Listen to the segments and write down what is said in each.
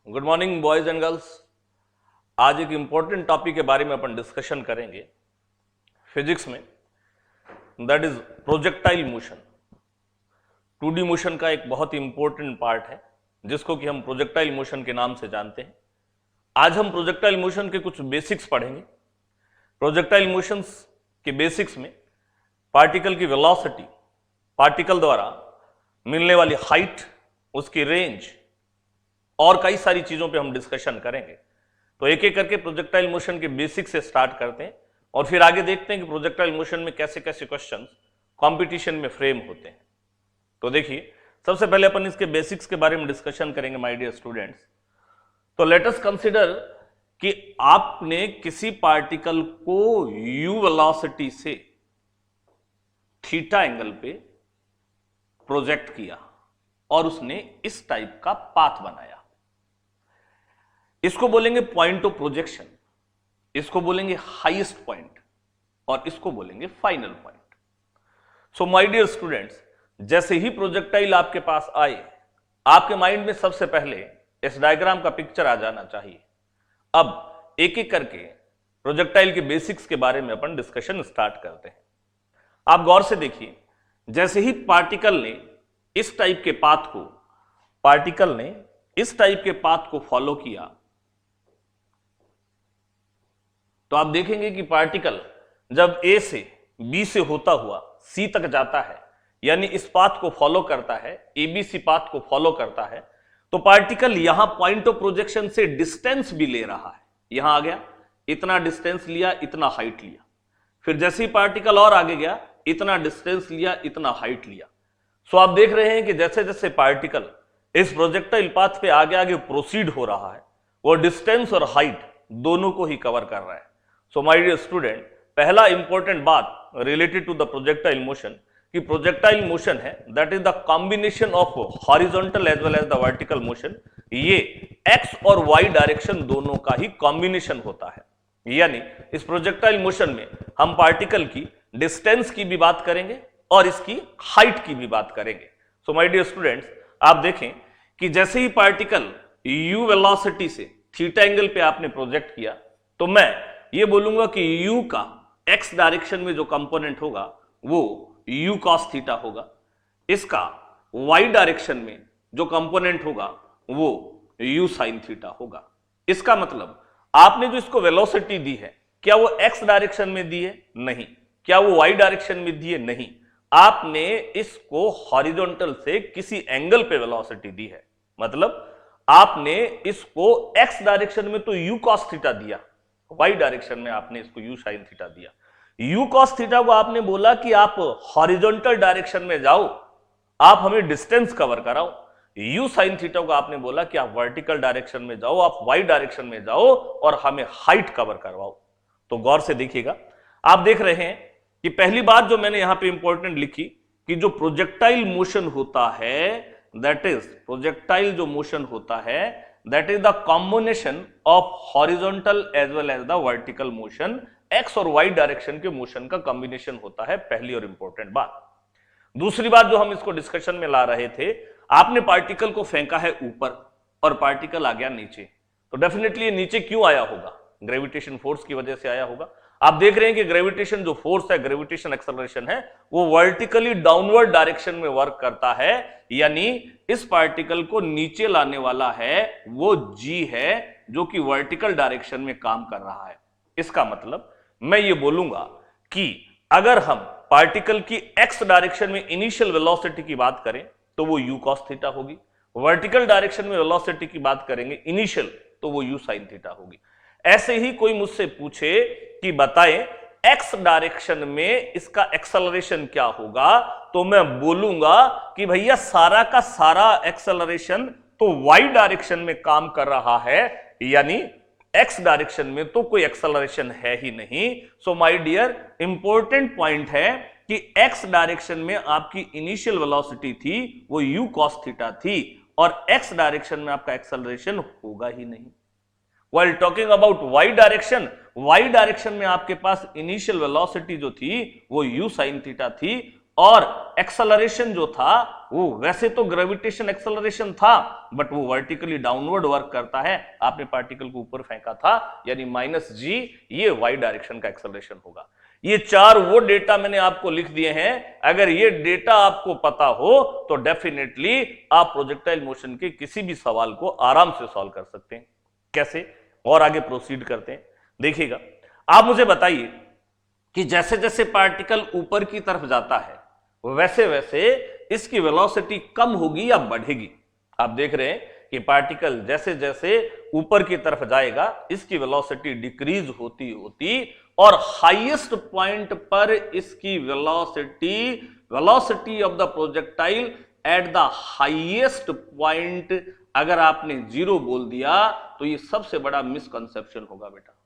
Good morning boys and girls. आज एक important topic के बारे में अपन डिस्कशन करेंगे फिजिक्स में, that is projectile motion. 2D motion का एक बहुत ही इंपॉर्टेंट पार्ट है जिसको कि हम प्रोजेक्टाइल मोशन के नाम से जानते हैं। आज हम प्रोजेक्टाइल मोशन के कुछ बेसिक्स पढ़ेंगे। प्रोजेक्टाइल मोशंस के बेसिक्स में पार्टिकल की वेलोसिटी, पार्टिकल द्वारा मिलने वाली हाइट, उसकी रेंज और कई सारी चीजों पे हम डिस्कशन करेंगे। तो एक एक करके प्रोजेक्टाइल मोशन के बेसिक से स्टार्ट करते हैं और फिर आगे देखते हैं कि प्रोजेक्टाइल मोशन में कैसे कैसे क्वेश्चंस कंपटीशन में फ्रेम होते हैं। तो देखिए, सबसे पहले अपन इसके बेसिक्स के बारे में डिस्कशन करेंगे माय डियर स्टूडेंट्स। तो लेट अस कंसीडर कि आपने किसी पार्टिकल को u वेलोसिटी से थीटा एंगल पे प्रोजेक्ट किया और उसने इस टाइप का पाथ बनाया। इसको बोलेंगे पॉइंट ऑफ प्रोजेक्शन, इसको बोलेंगे हाईएस्ट पॉइंट और इसको बोलेंगे final point. So my dear students, जैसे ही प्रोजेक्टाइल आपके पास आए, आपके माइंड में सबसे पहले इस डायग्राम का पिक्चर आ जाना चाहिए। अब एक एक करके प्रोजेक्टाइल के बेसिक्स के बारे में अपन डिस्कशन स्टार्ट करते हैं। आप गौर से देखिए, जैसे ही पार्टिकल ने इस टाइप के पाथ को फॉलो किया, तो आप देखेंगे कि पार्टिकल जब ए से बी से होता हुआ सी तक जाता है, यानी इस पाथ को फॉलो करता है, एबीसी पाथ को फॉलो करता है, तो पार्टिकल यहां पॉइंट ऑफ प्रोजेक्शन से डिस्टेंस भी ले रहा है। यहां आ गया, इतना डिस्टेंस लिया, इतना हाइट लिया। फिर जैसे ही पार्टिकल और आगे गया, इतना डिस्टेंस लिया, इतना हाइट लिया। सो आप देख रहे हैं कि जैसे जैसे पार्टिकल इस प्रोजेक्टाइल पाथ पे आगे आगे प्रोसीड हो रहा है, वो डिस्टेंस और हाइट दोनों को ही कवर कर रहा है। सो माय डियर स्टूडेंट, पहला इंपॉर्टेंट बात related to the projectile motion कि प्रोजेक्टाइल मोशन है that is the combination of horizontal as well as the vertical motion. ये एक्स और वाई डायरेक्शन दोनों का ही कॉम्बिनेशन होता है। यानी इस प्रोजेक्टाइल मोशन में हम पार्टिकल की डिस्टेंस की भी बात करेंगे और इसकी हाइट की भी बात करेंगे। सो माय डियर स्टूडेंट्स, आप देखें कि जैसे ही पार्टिकल u वेलोसिटी से थीटा एंगल पे आपने प्रोजेक्ट किया, तो मैं ये बोलूंगा कि u का x डायरेक्शन में जो कंपोनेंट होगा वो u cos थीटा होगा, इसका y डायरेक्शन में जो कंपोनेंट होगा वो u sin थीटा होगा। इसका मतलब आपने जो इसको वेलोसिटी दी है, क्या वो x डायरेक्शन में दी है? नहीं। क्या वो y डायरेक्शन में दी है? नहीं। आपने इसको हॉरिजॉन्टल से किसी एंगल पे वेलोसिटी दी है, मतलब आपने इसको x डायरेक्शन में तो u cos थीटा दिया, y डायरेक्शन में आपने इसको u sin थीटा दिया। u cos थीटा को आपने बोला कि आप हॉरिजॉन्टल डायरेक्शन में जाओ, आप हमें डिस्टेंस कवर कराओ। u sin थीटा को आपने बोला कि आप वर्टिकल डायरेक्शन में जाओ, आप y डायरेक्शन में जाओ और हमें हाइट कवर करवाओ। तो गौर से देखिएगा, आप देख रहे हैं कि पहली बात जो मैंने यहां पे इंपॉर्टेंट लिखी कि जो प्रोजेक्टाइल मोशन होता है, दैट इज प्रोजेक्टाइल जो मोशन होता है that is the combination of horizontal as well as the vertical motion. X और वाई डायरेक्शन के मोशन का कॉम्बिनेशन होता है, पहली और इंपॉर्टेंट बात। दूसरी बात जो हम इसको डिस्कशन में ला रहे थे, आपने पार्टिकल को फेंका है ऊपर और पार्टिकल आ गया नीचे, तो डेफिनेटली ये नीचे क्यों आया होगा? ग्रेविटेशन फोर्स की वजह से आया होगा। आप देख रहे हैं कि ग्रेविटेशन जो फोर्स है, ग्रेविटेशन एक्सेलरेशन है, वो वर्टिकली डाउनवर्ड डायरेक्शन में वर्क करता है, यानी इस पार्टिकल को नीचे लाने वाला है वो g है जो कि वर्टिकल डायरेक्शन में काम कर रहा है। इसका मतलब मैं ये बोलूंगा कि अगर हम पार्टिकल की x डायरेक्शन में इनिशियल वेलोसिटी की बात करें तो वो u cos थीटा होगी, वर्टिकल डायरेक्शन में वेलोसिटी की बात करेंगे इनिशियल तो वो u sin थीटा होगी। ऐसे ही कोई मुझसे पूछे कि बताएं x डायरेक्शन में इसका एक्सेलरेशन क्या होगा, तो मैं बोलूंगा कि भैया सारा का सारा एक्सेलरेशन तो y डायरेक्शन में काम कर रहा है, यानी x डायरेक्शन में तो कोई एक्सेलरेशन है ही नहीं। So my dear, important point है कि x डायरेक्शन में आपकी इनिशियल वेलोसिटी थी वो u cos थीटा थी और x डायरेक्शन में आपका एक्सेलरेशन होगा ही नहीं। While talking about y direction में आपके पास इनिशियल वेलोसिटी जो थी वो u sin थीटा थी और एक्सेलरेशन जो था वो वैसे तो ग्रेविटेशन एक्सेलरेशन था, बट वो वर्टिकली डाउनवर्ड वर्क करता है। आपने पार्टिकल को ऊपर फेंका था, यानी -g, ये वाई डायरेक्शन का एक्सेलरेशन होगा। ये चार वो डेटा मैंने आपको लिख दिए हैं। अगर ये डेटा आपको पता हो तो डेफिनेटली आप प्रोजेक्टाइल मोशन के किसी भी सवाल को आराम से सॉल्व कर सकते हैं। कैसे, और आगे प्रोसीड करते हैं। देखिएगा, आप मुझे बताइए कि जैसे जैसे पार्टिकल ऊपर की तरफ जाता है वैसे वैसे इसकी वेलोसिटी कम होगी या बढ़ेगी। आप देख रहे हैं कि पार्टिकल जैसे जैसे ऊपर की तरफ जाएगा इसकी वेलोसिटी डिक्रीज होती होती और हाईएस्ट पॉइंट पर इसकी velocity of the projectile at the highest point अगर आपने 0 बोल दिया तो ये सबसे बड़ा मिसकंसेप्शन होगा बेटा।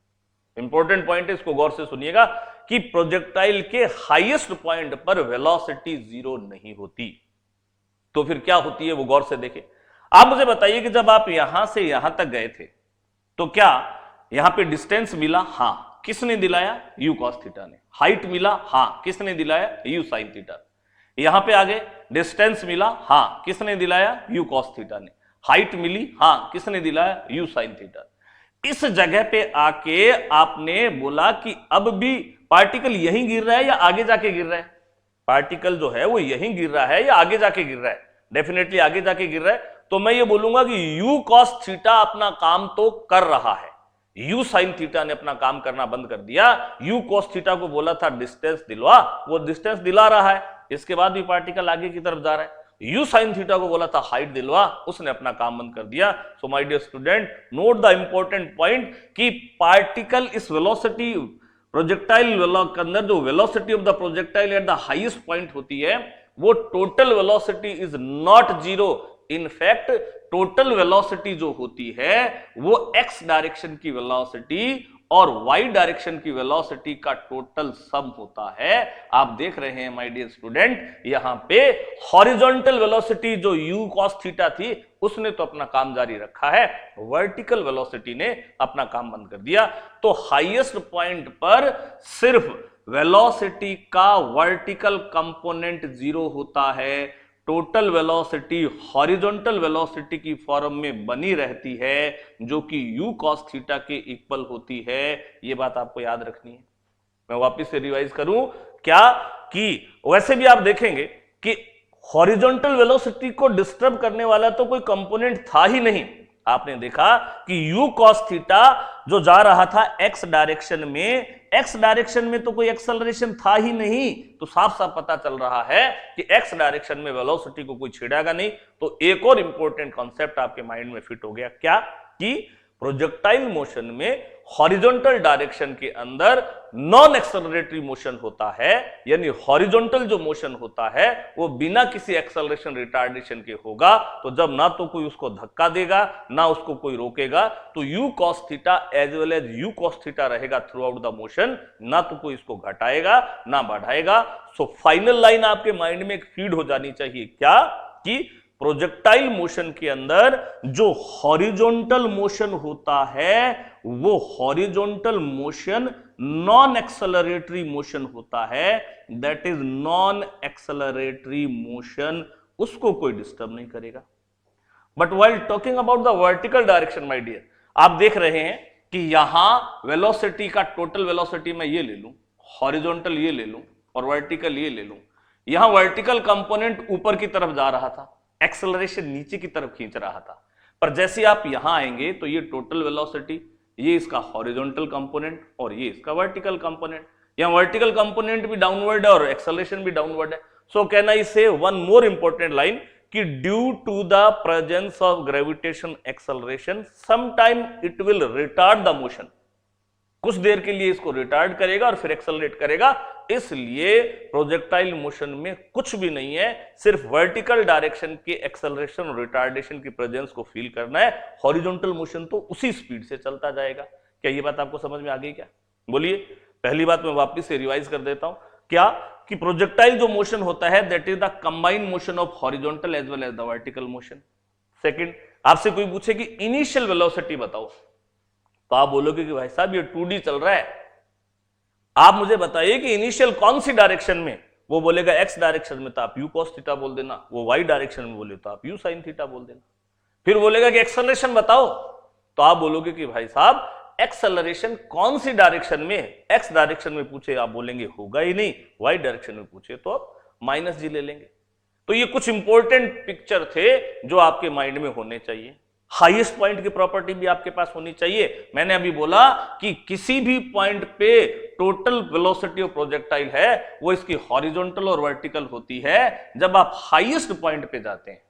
इंपॉर्टेंट पॉइंट है, इसको गौर से सुनिएगा कि प्रोजेक्टाइल के हाईएस्ट पॉइंट पर वेलोसिटी 0 नहीं होती। तो फिर क्या होती है वो गौर से देखें। आप मुझे बताइए कि जब आप यहां से यहां तक गए थे तो क्या यहां पे डिस्टेंस मिला? हां, किसने दिलाया? यू कॉस थीटा ने। हाइट मिला? हां, किसने दिलाया? You sine theta. यहां पे आगे डिस्टेंस मिला? हां, किसने दिलाया? यू कॉस थीटा ने। हाइट मिली? हां, किसने दिलाया? You sine theta. इस जगह पे आके आपने बोला कि अब भी पार्टिकल यहीं गिर रहा है या आगे जाके गिर रहा है? पार्टिकल जो है वो यहीं गिर रहा है या आगे जाके गिर रहा है? डेफिनेटली आगे जाके गिर रहा है। तो मैं ये बोलूंगा कि यू कॉस थीटा अपना काम तो कर रहा है, यू साइन थीटा ने अपना काम करना बंद कर दिया। यू कॉस थीटा को बोला था डिस्टेंस दिलवा, वो डिस्टेंस दिला रहा है, इसके बाद भी पार्टिकल आगे की तरफ जा रहा है। यू साइन थीटा को बोला था हाइट दिलवा, उसने अपना काम बंद कर दिया। So my dear student, note the important point कि पार्टिकल इस वेलोसिटी प्रोजेक्टाइल के अंदर जो velocity of the projectile at the highest point होती है वो total velocity is not 0। In fact total velocity जो होती है वो एक्स डायरेक्शन की वेलोसिटी और y डायरेक्शन की वेलोसिटी का टोटल सम होता है। आप देख रहे हैं माय डियर स्टूडेंट, यहां पे हॉरिजॉन्टल वेलोसिटी जो u cos थीटा थी उसने तो अपना काम जारी रखा है, वर्टिकल वेलोसिटी ने अपना काम बंद कर दिया। तो हाईएस्ट पॉइंट पर सिर्फ वेलोसिटी का वर्टिकल कंपोनेंट 0 होता है, टोटल वेलोसिटी हॉरिजॉन्टल वेलोसिटी की फॉर्म में बनी रहती है जो कि u cos थीटा के इक्वल होती है। ये बात आपको याद रखनी है। मैं वापस से रिवाइज करूं क्या कि वैसे भी आप देखेंगे कि हॉरिजॉन्टल वेलोसिटी को डिस्टर्ब करने वाला तो कोई कंपोनेंट था ही नहीं। आपने देखा कि u cos थीटा जो जा रहा था x डायरेक्शन में तो कोई एक्सेलरेशन था ही नहीं, तो साफ साफ पता चल रहा है कि x डायरेक्शन में वेलोसिटी को कोई छेड़ेगा नहीं। तो एक और इंपॉर्टेंट कॉन्सेप्ट आपके माइंड में फिट हो गया, क्या कि प्रोजेक्टाइल मोशन में हॉरिजॉन्टल डायरेक्शन के अंदर नॉन एक्सेलरेटरी मोशन होता है, यानी हॉरिजॉन्टल जो मोशन होता है वो बिना किसी एक्सेलरेशन रिटार्डेशन के होगा। तो जब ना तो कोई उसको धक्का देगा ना उसको कोई रोकेगा, तो u cos theta as well as u cos theta रहेगा थ्रू आउट द मोशन, ना तो कोई इसको घटाएगा ना बढ़ाएगा। सो फाइनल लाइन आपके माइंड में एक फीड हो जानी चाहिए, क्या कि प्रोजेक्टाइल मोशन के अंदर जो हॉरिजॉन्टल मोशन होता है वो horizontal motion non acceleratory motion होता है, that is non acceleratory motion, उसको कोई डिस्टर्ब नहीं करेगा। But while talking about the vertical direction my dear, आप देख रहे हैं कि यहां वेलोसिटी का टोटल वेलोसिटी मैं ये ले लूं, हॉरिजॉन्टल ये ले लूं और वर्टिकल ये ले लूं। यहां वर्टिकल कंपोनेंट ऊपर की तरफ जा रहा था, एक्सेलरेशन नीचे की तरफ खींच रहा था, पर जैसे आप यहां आएंगे तो ये टोटल वेलोसिटी, ये इसका हॉरिजॉन्टल कंपोनेंट और ये इसका वर्टिकल कंपोनेंट, यहां वर्टिकल कंपोनेंट भी डाउनवर्ड है और एक्सेलरेशन भी डाउनवर्ड है। सो can I say one more important line कि due to the presence of gravitation acceleration sometime it will retard the motion, कुछ देर के लिए इसको रिटार्ड करेगा और फिर एक्सेलरेट करेगा। इसलिए प्रोजेक्टाइल मोशन में कुछ भी नहीं है, सिर्फ वर्टिकल डायरेक्शन के एक्सेलरेशन और रिटार्डेशन की प्रेजेंस को फील करना है। हॉरिजॉन्टल मोशन तो उसी स्पीड से चलता जाएगा। क्या ये बात आपको समझ में आ गई? क्या बोलिए। पहली बात मैं वापस से रिवाइज कर देता हूं, क्या कि प्रोजेक्टाइल जो मोशन होता है that is the combined motion of horizontal as well as the vertical motion. Second, आपसे कोई पूछे कि इनिशियल वेलोसिटी बताओ, तो आप बोलोगे कि भाई साहब ये 2D चल रहा है, आप मुझे बताइए कि इनिशियल कौन सी डायरेक्शन में वो बोलेगा एक्स डायरेक्शन में तो आप यू कॉस थीटा बोल देना, वो वाई डायरेक्शन में बोले तो आप यू साइन थीटा बोल देना। फिर बोलेगा कि एक्सेलरेशन बताओ, तो आप बोलोगे कि भाई साहब एक्सेलरेशन कौन सी डायरेक्शन में है, एक्स डायरेक्शन में पूछे आप बोलेंगे होगा ही नहीं, वाई डायरेक्शन में पूछे तो आप माइनस जी ले लेंगे। तो ये कुछ इंपॉर्टेंट पिक्चर थे जो आपके माइंड में होने चाहिए। हाईएस्ट पॉइंट की प्रॉपर्टी भी आपके पास होनी चाहिए। मैंने अभी बोला कि किसी भी पॉइंट पे टोटल वेलोसिटी ऑफ प्रोजेक्टाइल है वो इसकी हॉरिजॉन्टल और वर्टिकल होती है। जब आप हाईएस्ट पॉइंट पे जाते हैं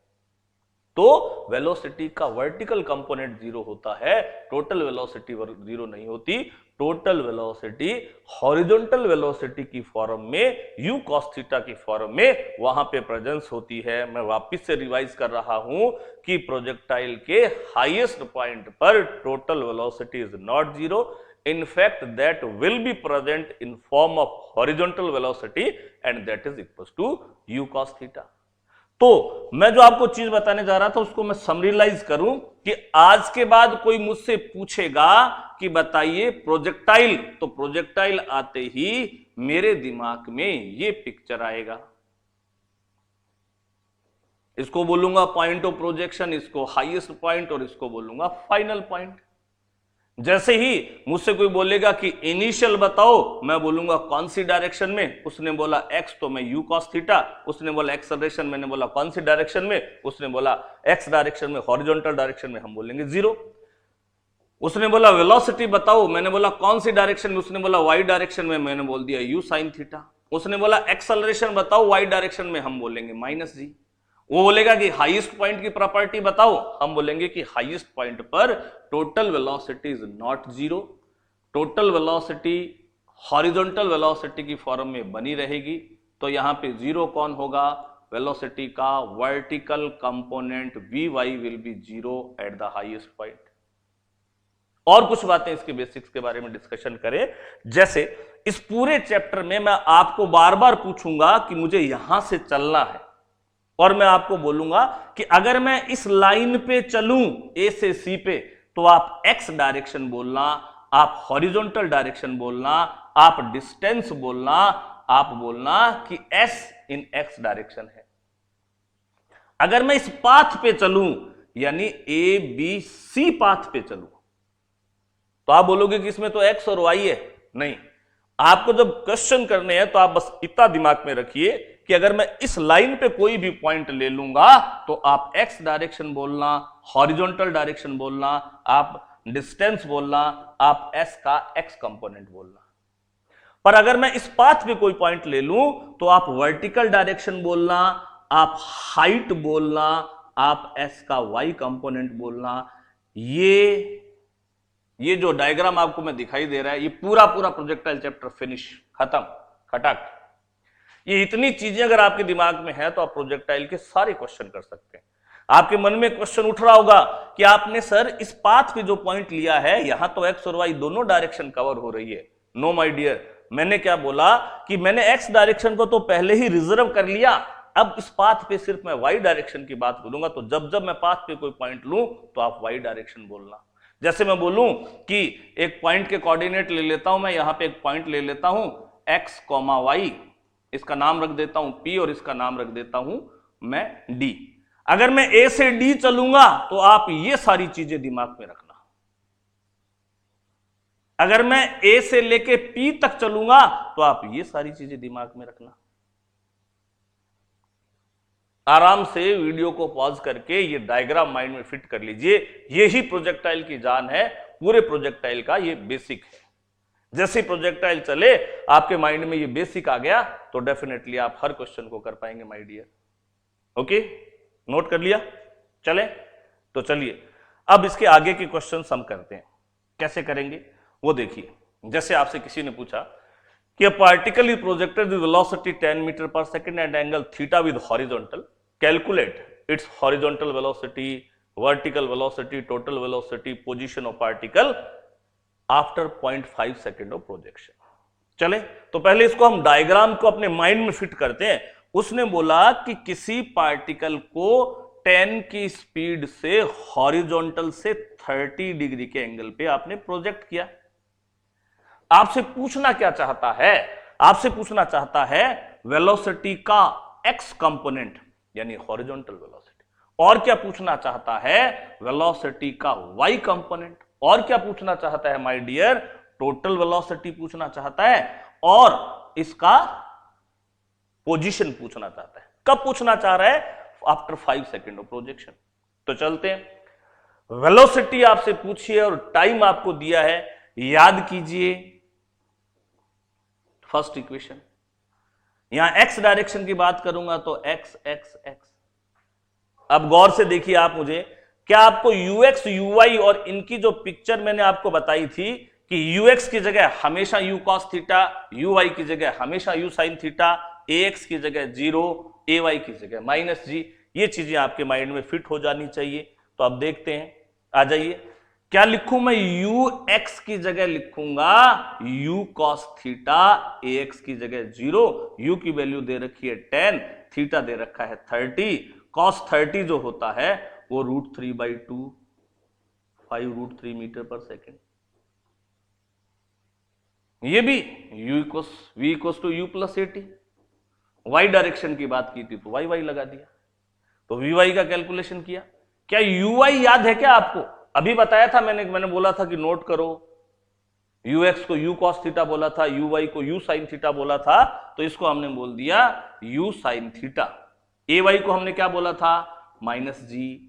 तो वेलोसिटी का वर्टिकल कंपोनेंट जीरो होता है, टोटल वेलोसिटी जीरो नहीं होती। टोटल वेलोसिटी हॉरिजॉन्टल वेलोसिटी की फॉर्म में यू कॉस थीटा की फॉर्म में वहां पे प्रेजेंस होती है। मैं वापस से रिवाइज कर रहा हूं कि प्रोजेक्टाइल के हाईएस्ट पॉइंट पर total velocity is not zero, in fact that will be present in form of horizontal velocity and that is equals to u cos theta। तो मैं जो आपको चीज बताने जा रहा था उसको मैं समरीलाइज करूं कि आज के बाद कोई मुझसे पूछेगा कि बताइए प्रोजेक्टाइल, तो प्रोजेक्टाइल आते ही मेरे दिमाग में ये पिक्चर आएगा। इसको बोलूंगा पॉइंट ऑफ प्रोजेक्शन, इसको हाईएस्ट पॉइंट और इसको बोलूंगा फाइनल पॉइंट। जैसे ही मुझसे कोई बोलेगा कि इनिशियल बताओ, मैं बोलूंगा कौन सी डायरेक्शन में, उसने बोला एक्स तो मैं यू कॉस थीटा, उसने बोला एक्सेलरेशन, मैंने बोला कौन सी डायरेक्शन में, उसने बोला एक्स डायरेक्शन में, हॉरिजॉन्टल डायरेक्शन में, हम बोलेंगे जीरो। उसने बोला वेलोसिटी बताओ, मैंने बोला कौन सी डायरेक्शन में, उसने बोला वाई डायरेक्शन में, मैंने बोल दिया यू साइन थीटा। उसने बोला एक्सेलरेशन बताओ वाई डायरेक्शन में, हम बोलेंगे माइनस जी। वो बोलेगा कि हाईएस्ट पॉइंट की प्रॉपर्टी बताओ, हम बोलेंगे कि हाईएस्ट पॉइंट पर total velocity is not zero, total velocity horizontal velocity की फॉर्म में बनी रहेगी। तो यहां पे जीरो कौन होगा, वेलोसिटी का vertical component V Y will be zero at the highest point. और कुछ बातें इसके बेसिक्स के बारे में डिस्कशन करें। जैसे इस पूरे चैप्टर में मैं आपको बार बार पूछूंगा कि मुझे यहां से चलना है और मैं आपको बोलूंगा कि अगर मैं इस लाइन पे चलूं ए से सी पे तो आप एक्स डायरेक्शन बोलना, आप हॉरिजॉन्टल डायरेक्शन बोलना, आप डिस्टेंस बोलना, आप बोलना कि एस इन एक्स डायरेक्शन है। अगर मैं इस पाथ पे चलूं यानी ए बी सी पाथ पे चलूं तो आप बोलोगे कि इसमें तो एक्स और वाई है। नहीं, आपको जब क्वेश्चन करने हैं तो आप बस इतना दिमाग में रखिए कि अगर मैं इस लाइन पे कोई भी पॉइंट ले लूंगा तो आप एक्स डायरेक्शन बोलना, हॉरिजॉन्टल डायरेक्शन बोलना, आप डिस्टेंस बोलना, आप एस का एक्स कंपोनेंट बोलना। पर अगर मैं इस पाथ पे कोई पॉइंट ले लूं तो आप वर्टिकल डायरेक्शन बोलना, आप हाइट बोलना, आप एस का वाई कंपोनेंट बोलना। ये जो डायग्राम आपको मैं दिखाई दे रहा है, ये पूरा प्रोजेक्टाइल चैप्टर फिनिश, खत्म, खटाक। ये इतनी चीजें अगर आपके दिमाग में है तो आप प्रोजेक्टाइल के सारे क्वेश्चन कर सकते हैं। आपके मन में क्वेश्चन उठ रहा होगा कि आपने सर इस पाथ पे जो पॉइंट लिया है यहां तो एक्स और वाई दोनों डायरेक्शन कवर हो रही है। नो माय डियर, मैंने क्या बोला कि मैंने एक्स डायरेक्शन को तो पहले ही रिजर्व कर लिया, अब इस पाथ पे सिर्फ मैं वाई डायरेक्शन की बात बोलूंगा। तो जब मैं पाथ पे कोई पॉइंट लूं तो आप वाई डायरेक्शन बोलना। जैसे मैं बोलूं कि एक पॉइंट के कोऑर्डिनेट ले लेता हूं, मैं यहां पे एक पॉइंट ले लेता हूं एक्स कॉमा वाई, इसका नाम रख देता हूं P और इसका नाम रख देता हूं मैं D। अगर मैं A से D चलूंगा तो आप ये सारी चीजें दिमाग में रखना। अगर मैं A से लेके P तक चलूंगा तो आप ये सारी चीजें दिमाग में रखना। आराम से वीडियो को पॉज करके ये डायग्राम माइंड में फिट कर लीजिए। यही प्रोजेक्टाइल की जान है, पूरे प्रोजेक्टाइल का ये बेसिक है। जैसे प्रोजेक्टाइल चले आपके माइंड में ये बेसिक आ गया तो डेफिनेटली आप हर क्वेश्चन को कर पाएंगे माय डियर। ओके, नोट कर लिया? चले तो चलिए अब इसके आगे के क्वेश्चन हम करते हैं। कैसे करेंगे वो देखिए। जैसे आपसे किसी ने पूछा कि a particle is projected with velocity 10 meter पर second at angle theta with horizontal, calculate its horizontal velocity, vertical velocity, total velocity, position of particle after 0.5 second of projection. चले तो पहले इसको हम डायग्राम को अपने माइंड में फिट करते हैं। उसने बोला कि किसी पार्टिकल को 10 की स्पीड से हॉरिजॉन्टल से 30 डिग्री के एंगल पे आपने प्रोजेक्ट किया। आपसे पूछना क्या चाहता है आपसे पूछना चाहता है वेलोसिटी का एक्स कंपोनेंट यानी हॉरिजॉन्टल वेलोसिटी, और क्या पूछना चाहता है वेलोसिटी का वाई कंपोनेंट, और क्या पूछना चाहता है माय डियर टोटल वेलोसिटी पूछना चाहता है, और इसका पोजीशन पूछना चाहता है। कब पूछना चाह रहा है? After 5 second of projection. तो चलते हैं, वेलोसिटी आपसे पूछिए और टाइम आपको दिया है, याद कीजिए फर्स्ट इक्वेशन। यहां एक्स डायरेक्शन की बात करूंगा तो एक्स एक्स एक्स। अब गौर से देखिए आप मुझे, क्या आपको यूएक्स यूवाई और इनकी जो पिक्चर मैंने आपको बताई थी कि यूएक्स की जगह हमेशा यू कॉस थीटा, यूवाई की जगह हमेशा यू साइन थीटा, एक्स की जगह 0, ay की जगह -g, ये चीजें आपके माइंड में फिट हो जानी चाहिए। तो अब देखते हैं, आ जाइए, क्या लिखूं मैं? ux की जगह लिखूंगा u cos थीटा, ax की जगह 0, u की वैल्यू दे रखी है 10, थीटा दे रखा है 30, cos 30 जो होता है वो √3/2, 5√3 मीटर पर सेकेंड। ये भी v = u + 80। y डायरेक्शन की बात की थी तो y लगा दिया, तो vy का कैलकुलेशन किया। क्या uy याद है क्या आपको? अभी बताया था मैंने बोला था कि नोट करो, ux को u cos थीटा बोला था, uy को u sin थीटा बोला था, तो इसको हमने बोल दिया u sin थीटा। ay को हमने क्या बोला था? -g,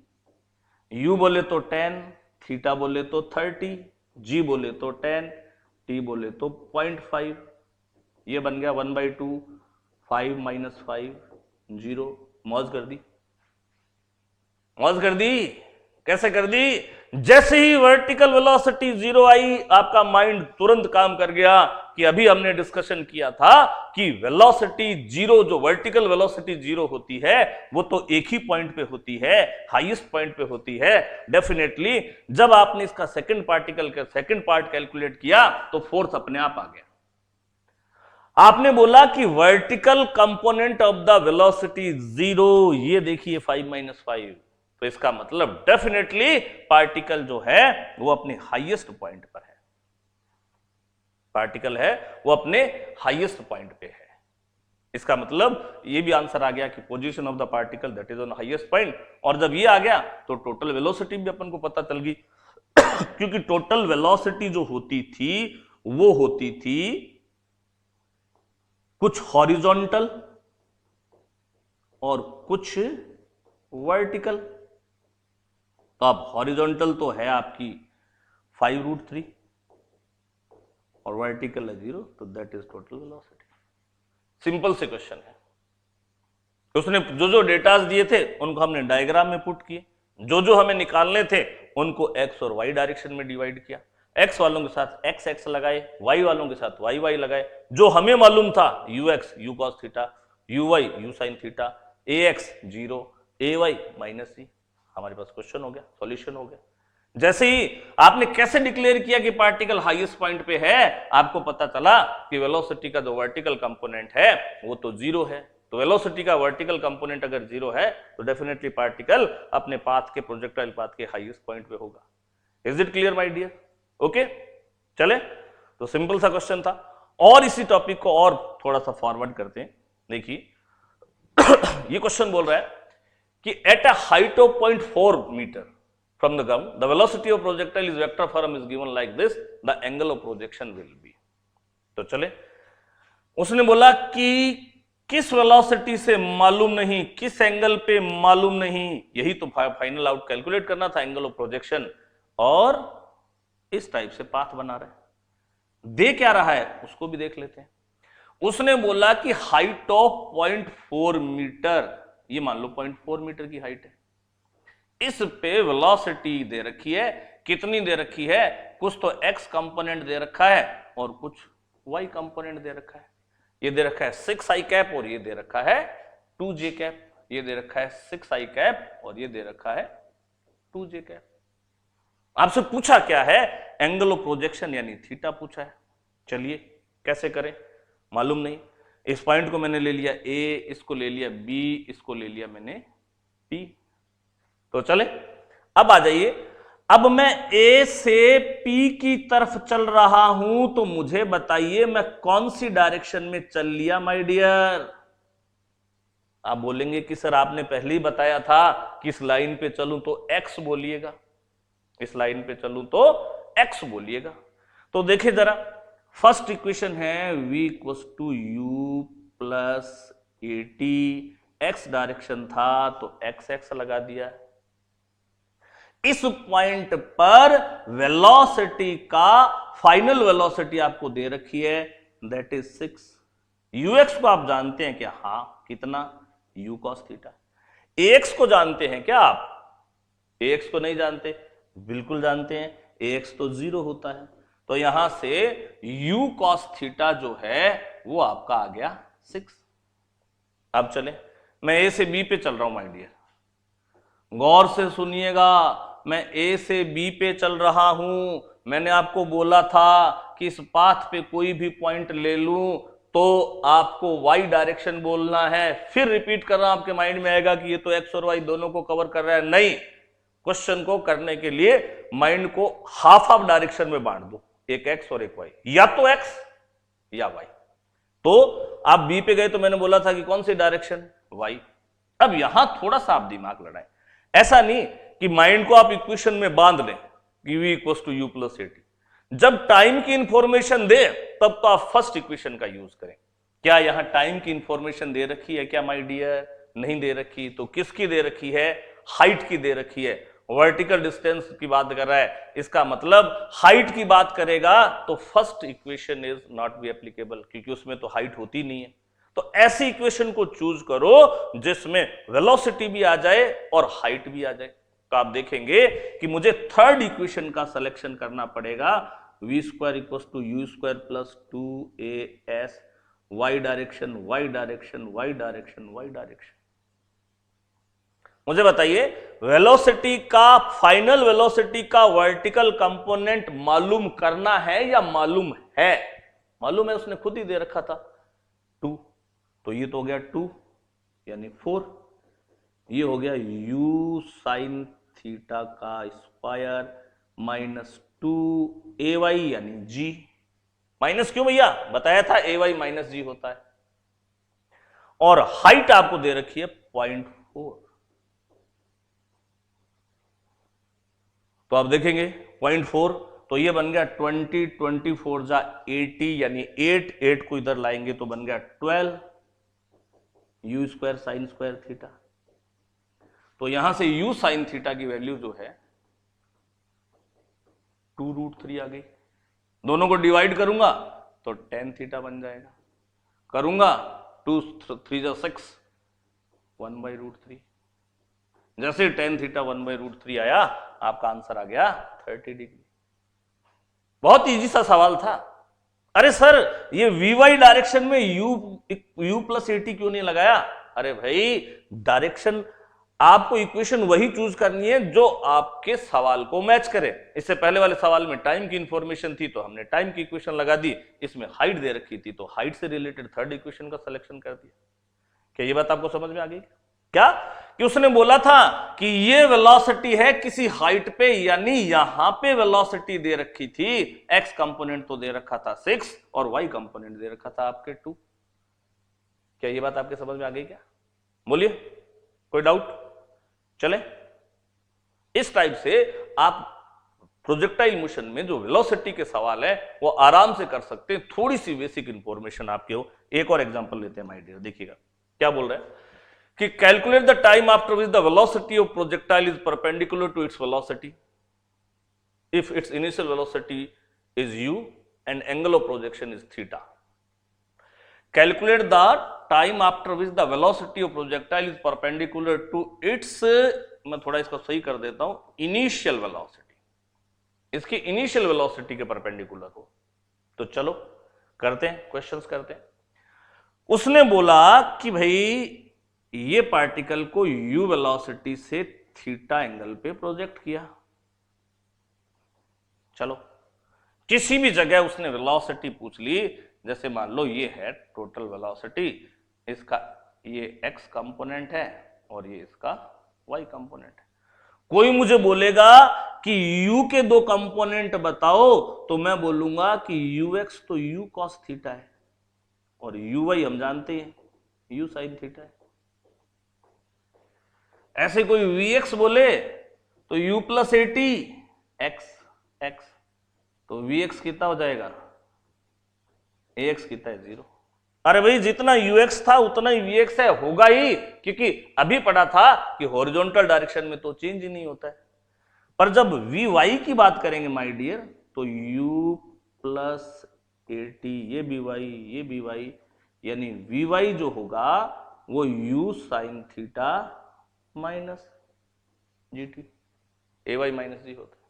u बोले तो 10, थीटा बोले तो 30, g बोले तो 10, t बोले तो 0.5, ये बन गया 1/2, 5 - 5 0। मौज कर दी, मौज कर दी। कैसे कर दी? जैसे ही वर्टिकल वेलोसिटी 0 आई, आपका माइंड तुरंत काम कर गया कि अभी हमने डिस्कशन किया था कि वेलोसिटी 0, जो वर्टिकल वेलोसिटी 0 होती है वो तो एक ही पॉइंट पे होती है, हाईएस्ट पॉइंट पे होती है। डेफिनेटली जब आपने इसका सेकंड पार्ट कैलकुलेट किया तो फोर्थ अपने आप आ गया। आपने बोला कि vertical component of the velocity 0, ये देखिए 5 - 5, तो इसका मतलब डेफिनेटली पार्टिकल जो है वो अपने हाईएस्ट पॉइंट पर है, पार्टिकल है वो अपने हाईएस्ट पॉइंट पे है। इसका मतलब ये भी आंसर आ गया कि position of the particle that is on highest point. और जब ये आ गया तो टोटल वेलोसिटी भी अपन को पता चल गई क्योंकि टोटल वेलोसिटी जो होती थी वो होती थी कुछ हॉरिजॉन्टल और कुछ वर्टिकल। तो अब हॉरिजॉन्टल तो है आपकी 5√3 और वर्टिकल है 0, तो that is total velocity. Simple से क्वेश्चन है। उसने जो डेटास दिए थे उनको हमने डायग्राम में पुट किए, जो हमें निकालने थे उनको एक्स और वाई डायरेक्शन में डिवाइड किया। एक्स वालों के साथ एक्स एक्स लगाए, वाई वालों के साथ वाई वाई लगाए। जो हमें मालूम था ux u cos theta, uy u sin theta, ax 0, ay -c, हमारे पास क्वेश्चन हो गया, सॉल्यूशन हो गया। जैसे ही आपने कैसे डिक्लेयर किया कि पार्टिकल हाईएस्ट पॉइंट पे है, आपको पता चला कि वेलोसिटी का जो वर्टिकल कंपोनेंट है वो तो 0 है। तो वेलोसिटी का वर्टिकल कंपोनेंट अगर 0 है तो डेफिनेटली पार्टिकल अपने पाथ के प्रोजेक्टाइल पाथ के हाईएस्ट पॉइंट पे होगा। Is it clear my dear? Okay, चले, तो सिंपल सा क्वेश्चन था। और इसी टॉपिक को और थोड़ा सा फॉरवर्ड करते हैं। देखिए ये क्वेश्चन बोल रहा है कि at a height of 0.4 metre from the ground the velocity of projectile is vector form is given like this, the angle of projection will be. तो चले, उसने बोला कि किस वेलोसिटी से मालूम नहीं, किस एंगल पे मालूम नहीं, यही तो फाइनल आउट कैलकुलेट करना था, एंगल ऑफ प्रोजेक्शन। और इस टाइप से पाथ बना रहा है, दे क्या रहा है उसको भी देख लेते हैं। उसने बोला कि हाइट ऑफ 0.4 मीटर, ये मान लो 0.4 मीटर की हाइट है, इस पे वेलोसिटी दे रखी है, कितनी दे रखी है? कुछ तो x कंपोनेंट दे रखा है और कुछ y कंपोनेंट दे रखा है। ये दे रखा है 6i कैप और ये दे रखा है 2j कैप, ये दे रखा है 6i कैप और ये दे रखा है 2j कैप। आपसे पूछा क्या है? एंगल ऑफ प्रोजेक्शन यानी थीटा पूछा है। चलिए कैसे करें, मालूम नहीं। इस पॉइंट को मैंने ले लिया A, इसको ले लिया B, इसको ले लिया मैंने P। तो चले अब आ जाइए, अब मैं ए से पी की तरफ चल रहा हूं, तो मुझे बताइए मैं कौन सी डायरेक्शन में चल लिया माय डियर। आप बोलेंगे कि सर आपने पहले ही बताया था कि इस लाइन पे चलूं तो एक्स बोलिएगा, इस लाइन पे चलूं तो एक्स बोलिएगा। तो देखिए जरा, फर्स्ट इक्वेशन है v equals to u plus a t, x direction था तो एक्स एक्स लगा दिया। इस पॉइंट पर वेलोसिटी का फाइनल वेलोसिटी आपको दे रखी है, दैट इज 6। यूएक्स को आप जानते हैं क्या? हाँ, कितना? u cos theta. ax को जानते हैं क्या आप? ax को नहीं जानते? बिल्कुल जानते हैं, ax तो 0 होता है। तो यहां से u cos थीटा जो है वो आपका आ गया 6। अब चले, मैं a से b पे चल रहा हूं माय डियर, गौर से सुनिएगा, मैं a से b पे चल रहा हूं। मैंने आपको बोला था कि इस पाथ पे कोई भी पॉइंट ले लूं तो आपको y डायरेक्शन बोलना है। फिर रिपीट कर रहा हूं, आपके माइंड में आएगा कि ये तो x और y दोनों को कवर कर रहा है। नहीं, क्वेश्चन को करने के लिए माइंड को हाफ हाफ डायरेक्शन में बांट दो, एक x और एक y, या तो x या y। तो आप b पे गए तो मैंने बोला था कि कौन सी डायरेक्शन? y। अब यहां थोड़ा सा आप दिमाग लड़ाएं, ऐसा नहीं कि माइंड को आप इक्वेशन में बांध लें कि v equals to u plus a t. जब टाइम की इंफॉर्मेशन दे तब तो आप फर्स्ट इक्वेशन का यूज करें। क्या यहां टाइम की इंफॉर्मेशन दे रखी है क्या माय डियर? नहीं दे रखी। तो किसकी दे रखी है? हाइट की दे रखी है। वर्टिकल डिस्टेंस की बात कर रहा है, इसका मतलब हाइट की बात करेगा तो first equation is not be applicable, क्योंकि उसमें तो हाइट होती नहीं है। तो ऐसी इक्वेशन को चूज करो जिसमें वेलोसिटी भी आ जाए और हाइट भी आ जाए। तो आप देखेंगे कि मुझे थर्ड इक्वेशन का सिलेक्शन करना पड़ेगा, v square equal to u square plus 2as, y direction y direction y direction y direction. मुझे बताइए, वेलोसिटी का, फाइनल वेलोसिटी का वर्टिकल कंपोनेंट मालूम करना है या मालूम है? मालूम है, उसने खुद ही दे रखा था 2। तो ये तो हो गया 2 यानी 4, ये हो गया u साइन थीटा का स्क्वायर माइनस 2ay यानी g। माइनस क्यों भैया? बताया था ay माइनस g होता है। और हाइट आपको दे रखी है 0.4। तो आप देखेंगे 0.4, तो ये बन गया 20, 24 जा 80 यानी 8 को इधर लाएंगे तो बन गया 12 you square sine square theta. तो यहां से u साइन थीटा की वैल्यू जो है 2√3 आ गई। दोनों को डिवाइड करूंगा तो tan थीटा बन जाएगा, करूंगा 2 3 जा 6 1/√3। जैसे tan थीटा 1/√3 आया, आपका आंसर आ गया 30 डिग्री। बहुत इजी सा सवाल था। अरे सर, ये वी डायरेक्शन में u प्लस ए टी क्यों नहीं लगाया? अरे भाई, डायरेक्शन आपको इक्वेशन वही चूज करनी है जो आपके सवाल को मैच करे। इससे पहले वाले सवाल में टाइम की इंफॉर्मेशन थी तो हमने टाइम की इक्वेशन लगा दी, इसमें हाइट दे रखी थी तो हाइट से रिलेटेड थर्ड इक्वेशन का सिलेक्शन कर दिया। क्या ये बात आपको समझ में आ गई? क्या कि उसने बोला था कि ये वेलोसिटी है किसी हाइट पे, यानी यहां पे वेलोसिटी दे रखी थी, एक्स कंपोनेंट तो दे रखा था 6 और वाई कंपोनेंट दे रखा था आपके 2। क्या ये बात आपके समझ में आ गई? क्या बोलिए, कोई डाउट? चले, इस टाइप से आप प्रोजेक्टाइल मोशन में जो वेलोसिटी के सवाल है वो आराम से कर सकते हैं। थोड़ी सी बेसिक इंफॉर्मेशन आपके हो। एक और एग्जांपल लेते हैं माय डियर, देखिएगा क्या बोल रहे हैं कि calculate the time after which the velocity of projectile is perpendicular to its velocity if its initial velocity is u and angle of projection is theta. Calculate the time after which the velocity of projectile is perpendicular to its, मैं थोड़ा इसको सही कर देता हूं, initial velocity, इसकी initial velocity के perpendicular हो। तो चलो करते हैं, क्वेश्चंस करते हैं। उसने बोला कि भाई ये पार्टिकल को u वेलोसिटी से थीटा एंगल पे प्रोजेक्ट किया। चलो, किसी भी जगह उसने वेलोसिटी पूछ ली, जैसे मान लो ये है टोटल वेलोसिटी, इसका ये x कंपोनेंट है और ये इसका y कंपोनेंट है। कोई मुझे बोलेगा कि u के दो कंपोनेंट बताओ, तो मैं बोलूंगा कि ux तो u cos थीटा है और uy हम जानते हैं u sin थीटा है। ऐसे कोई vx बोले तो u प्लस 80 x, तो vx कितना हो जाएगा, ax कितना है 0। अरे भाई जितना ux था उतना ही vx है, होगा ही, क्योंकि अभी पढ़ा था कि हॉरिजॉन्टल डायरेक्शन में तो चेंज ही नहीं होता है। पर जब vy की बात करेंगे माय डियर, तो u प्लस 80 ये by यानी vy जो होगा वो u sine theta minus gt, ay माइनस जी होता है।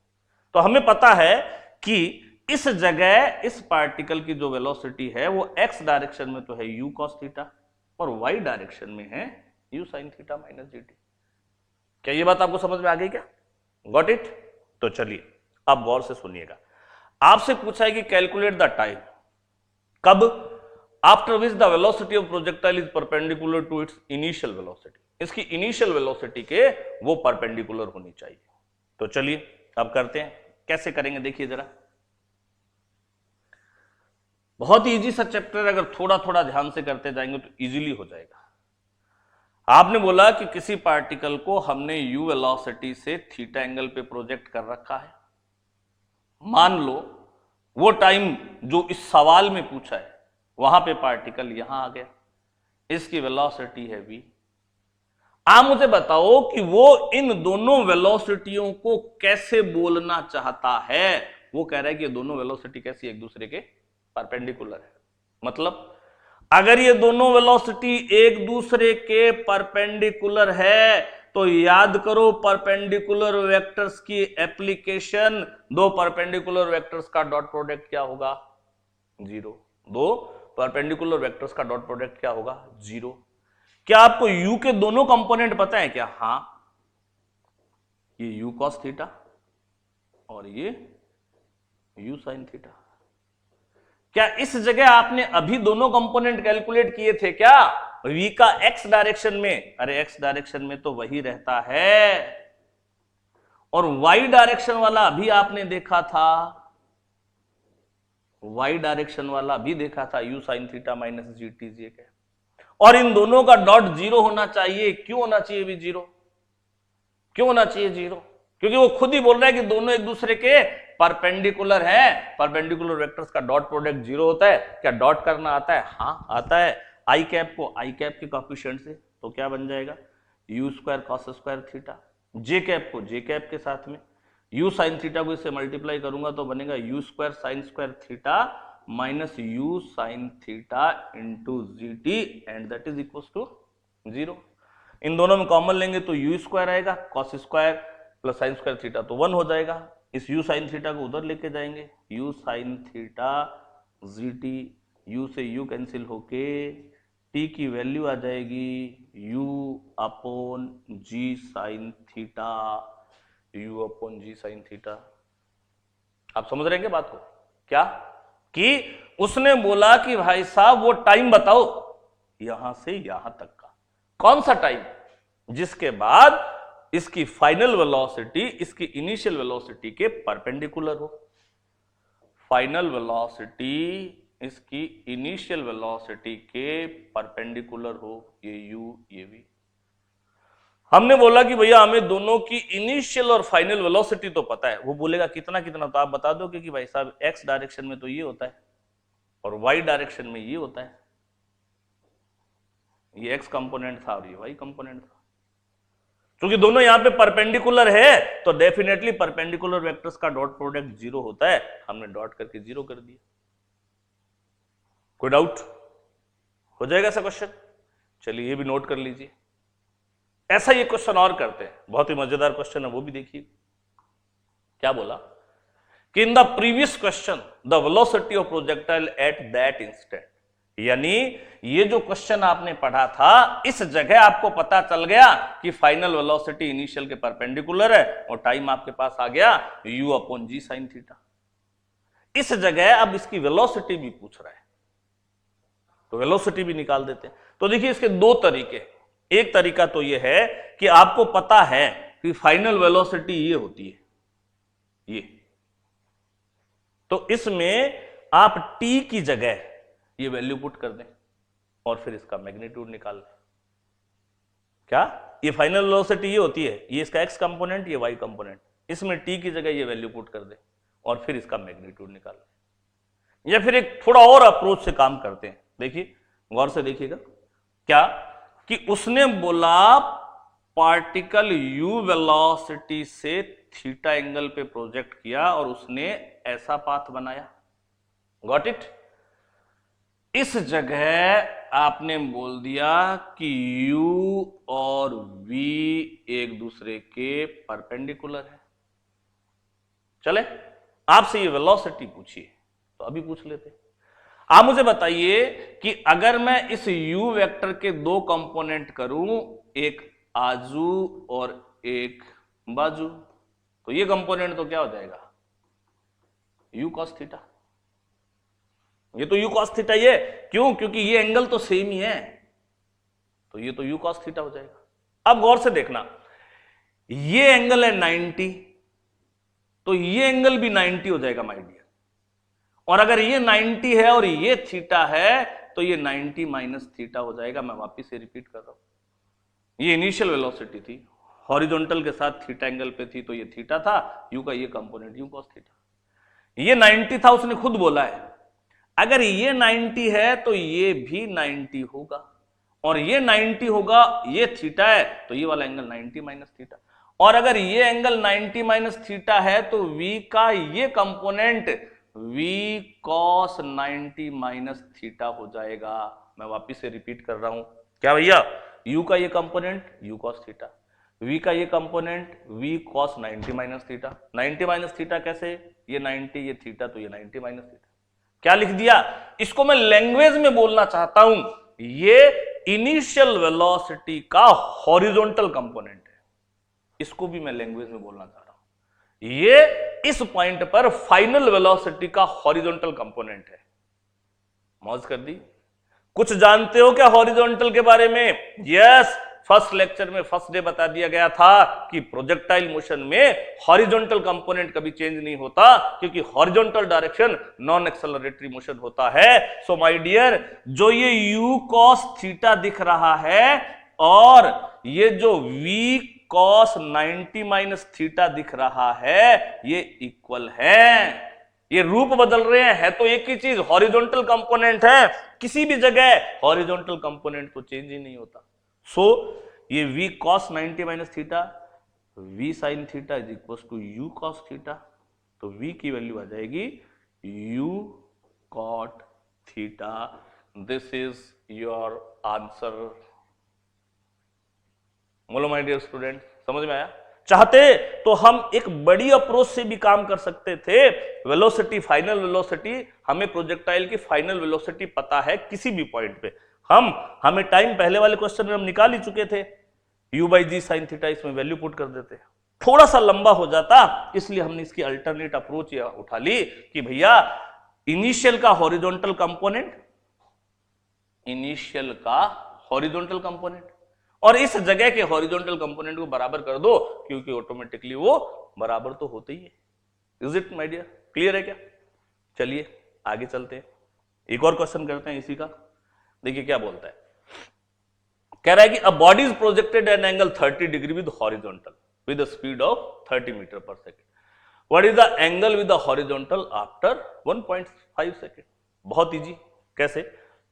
तो हमें पता है कि इस जगह इस पार्टिकल की जो वेलोसिटी है वो x डायरेक्शन में तो है u cos थीटा और y डायरेक्शन में है u sin theta minus gt। क्या ये बात आपको समझ में आ गई क्या? Got it? तो चलिए अब गौर से सुनिएगा। आपसे पूछा है कि कैलकुलेट द टाइम, कब? After which the velocity of projectile is perpendicular to its initial velocity. इसकी इनिशियल वेलोसिटी के वो परपेंडिकुलर होनी चाहिए। तो चलिए अब करते हैं, कैसे करेंगे देखिए जरा। बहुत इजी सा चैप्टर, अगर थोड़ा थोड़ा ध्यान से करते जाएंगे तो इजीली हो जाएगा। आपने बोला कि किसी पार्टिकल को हमने u वेलोसिटी से थीटा एंगल पे प्रोजेक्ट कर रखा है। मान लो वो टाइम जो इस सवाल में पूछा है वहां पे पार्टिकल यहां आ गया, इसकी वेलोसिटी है v। आप मुझे बताओ कि वो इन दोनों वेलोसिटियों को कैसे बोलना चाहता है। वो कह रहा है कि ये दोनों वेलोसिटी कैसी एक दूसरे के परपेंडिकुलर है। मतलब अगर ये दोनों वेलोसिटी एक दूसरे के परपेंडिकुलर है तो याद करो परपेंडिकुलर वेक्टर्स की एप्लीकेशन, दो परपेंडिकुलर वेक्टर्स का डॉट प्रोडक्ट क्या होगा, 0। दो परपेंडिकुलर वेक्टर्स का डॉट प्रोडक्ट क्या होगा, 0। क्या आपको u के दोनों कंपोनेंट पता है क्या? हां, ये u cos थीटा और ये u sin थीटा। क्या इस जगह आपने अभी दोनों कंपोनेंट कैलकुलेट किए थे क्या? v का x डायरेक्शन में, अरे x डायरेक्शन में तो वही रहता है, और y डायरेक्शन वाला अभी आपने देखा था, y डायरेक्शन वाला भी देखा था u sin theta minus gt जी के, और इन दोनों का डॉट 0 होना चाहिए। क्यों होना चाहिए भी 0? क्यों होना चाहिए 0? क्योंकि वो खुद ही बोल रहा है कि दोनों एक दूसरे के परपेंडिकुलर है। परपेंडिकुलर वेक्टर्स का डॉट प्रोडक्ट 0 होता है। क्या डॉट करना आता है? हाँ आता है। आई कैप को आई कैप के कोएफिशिएंट से, तो क्या बन जाएगा, u square cos square theta. J cap को जे कैप के साथ में, u साइन थीटा को इससे मल्टीप्लाई करूंगा तो बनेगा u square sine square theta minus u sine theta into g t, and that is equal to 0। इन दोनों में कॉमन लेंगे तो u स्क्वायर आएगा, cos square plus sine square theta तो 1 हो जाएगा। इस u साइन थीटा को उधर लेके जाएंगे, u sine theta G T, u से u कैंसिल होके t की वैल्यू आ जाएगी u अपॉन जी साइन थीटा, u अपॉन जी साइन थीटा। आप समझ रहे हैं बात को? क्या कि उसने बोला कि भाई साहब वो टाइम बताओ यहां से यहां तक का, कौन सा टाइम, जिसके बाद इसकी फाइनल वेलोसिटी इसकी इनिशियल वेलोसिटी के परपेंडिकुलर हो। फाइनल वेलोसिटी इसकी इनिशियल वेलोसिटी के परपेंडिकुलर हो, ये u ये v। हमने बोला कि भैया हमें दोनों की इनिशियल और फाइनल वेलोसिटी तो पता है। वो बोलेगा कितना कितना, तो आप बता दो कि भाई साहब x डायरेक्शन में तो ये होता है और y डायरेक्शन में ये होता है। ये x कंपोनेंट था और ये y कंपोनेंट था। क्योंकि दोनों यहां पे परपेंडिकुलर है तो डेफिनेटली परपेंडिकुलर वेक्टर्स का डॉट प्रोडक्ट 0 होता है। हमने डॉट करके 0 कर दिया। कोई डाउट? हो जाएगा ऐसा क्वेश्चन? चलिए ये भी नोट कर लीजिए। ऐसा ये क्वेश्चन और करते हैं, बहुत ही मजेदार क्वेश्चन है, वो भी देखिए। क्या बोला कि in the previous question the velocity of projectile at that instant, यानी ये जो क्वेश्चन आपने पढ़ा था इस जगह आपको पता चल गया कि फाइनल वेलोसिटी इनिशियल के परपेंडिकुलर है और टाइम आपके पास आ गया u अपॉन जी साइन थीटा। इस जगह अब इसकी वेलोसिटी भी पूछ रहा है तो वेलोसिटी भी निकाल देते हैं। तो देखिए इसके दो तरीके। एक तरीका तो यह है कि आपको पता है कि फाइनल वेलोसिटी ये होती है, ये। तो इसमें आप t की जगह ये वैल्यू पुट कर दें और फिर इसका मैग्नीट्यूड निकाल लें। क्या ये फाइनल वेलोसिटी ये होती है, ये इसका x कंपोनेंट, ये y कंपोनेंट, इसमें t की जगह ये वैल्यू पुट कर दें और फिर इसका मैग्नीट्यूड निकाल लें। या फिर एक थोड़ा और अप्रोच से काम करते हैं, देखिए गौर से देखिएगा। क्या कि उसने बोला पार्टिकल u वेलोसिटी से थीटा एंगल पे प्रोजेक्ट किया और उसने ऐसा पाथ बनाया, गॉट इट। इस जगह आपने बोल दिया कि u और v एक दूसरे के परपेंडिकुलर है। चले आपसे ये वेलोसिटी पूछिए, तो अभी पूछ लेते। आप मुझे बताइए कि अगर मैं इस u वेक्टर के दो कंपोनेंट करूं, एक आजू और एक बाजू, तो ये कंपोनेंट तो क्या हो जाएगा, u cos थीटा। ये तो u cos थीटा ही है, क्यों, क्योंकि ये एंगल तो सेम ही है, तो ये तो u cos थीटा हो जाएगा। अब गौर से देखना, ये एंगल है 90, तो ये एंगल भी 90 हो जाएगा माय डियर। और अगर ये 90 है और ये थीटा है, तो ये 90 माइनस थीटा हो जाएगा। मैं वापिस से रिपीट कर रहा हूं, ये इनिशियल वेलोसिटी थी, हॉरिजॉन्टल के साथ थीटा एंगल पे थी, तो ये थीटा था, u का ये कंपोनेंट u cos थीटा। ये 90 था, उसने खुद बोला है। अगर ये 90 है तो ये भी 90 होगा, और ये 90 होगा, ये थीटा है, तो ये वाला एंगल 90 माइनस थीटा। और अगर ये एंगल 90 माइनस थीटा है तो v का ये component v cos 90 minus theta हो जाएगा। मैं वापिस से रिपीट कर रहा हूं, क्या भैया, u का ये component u cos theta, v का ये component v cos 90 minus theta. 90 minus theta कैसे, ये 90, ये थीटा, तो ये 90 माइनस थीटा। क्या लिख दिया, इसको मैं लैंग्वेज में बोलना चाहता हूं, ये इनिशियल वेलोसिटी का हॉरिजॉन्टल कंपोनेंट है। इसको भी मैं लैंग्वेज में बोलना चाह रहा हूं, ये इस पॉइंट पर फाइनल वेलोसिटी का हॉरिजॉन्टल कंपोनेंट है। मौज कर दी। कुछ जानते हो क्या हॉरिजॉन्टल के बारे में? यस, फर्स्ट लेक्चर में फर्स्ट डे बता दिया गया था कि प्रोजेक्टाइल मोशन में हॉरिजॉन्टल कंपोनेंट कभी चेंज नहीं होता, क्योंकि horizontal direction non acceleratory motion होता है। सो माय डियर, जो ये u cos थीटा दिख रहा है और ये जो v cos 90 माइनस थीटा दिख रहा है, ये इक्वल है। ये रूप बदल रहे हैं, है तो एक ही चीज, हॉरिजॉन्टल कंपोनेंट है। किसी भी जगह हॉरिजॉन्टल कंपोनेंट तो चेंज ही नहीं होता। सो ये v cos 90 minus theta, v sin theta is equal to u cos theta. तो v की वैल्यू आ जाएगी u cot theta. This is your answer. बोलो माय डियर स्टूडेंट, समझ में आया? चाहते तो हम एक बड़ी अप्रोच से भी काम कर सकते थे। वेलोसिटी, फाइनल वेलोसिटी, हमें प्रोजेक्टाइल की फाइनल वेलोसिटी पता है किसी भी पॉइंट पे। हमें टाइम पहले वाले क्वेश्चन में हम निकाल ही चुके थे, u by g sine theta, इसमें वैल्यू पुट कर देते। थोड़ा सा लंबा हो जाता, इसलिए हमने इसकी अल्टरनेट अप्रोच उठा ली कि भैया इनिशियल का हॉरिजॉन्टल कंपोनेंट, इनिशियल का हॉरिजॉन्टल कंपोनेंट, और इस जगह के हॉरिजॉन्टल कंपोनेंट को बराबर कर दो, क्योंकि ऑटोमेटिकली वो बराबर तो होते ही है। Is it my dear? Clear है क्या? चलिए आगे चलते हैं, एक और क्वेश्चन करते हैं इसी का। देखिए क्या बोलता है, कह रहा है कि a body is projected an angle 30 degree with horizontal with speed of 30 meter पर second. What is the angle with the horizontal after 1.5 second? बहुत इजी। कैसे?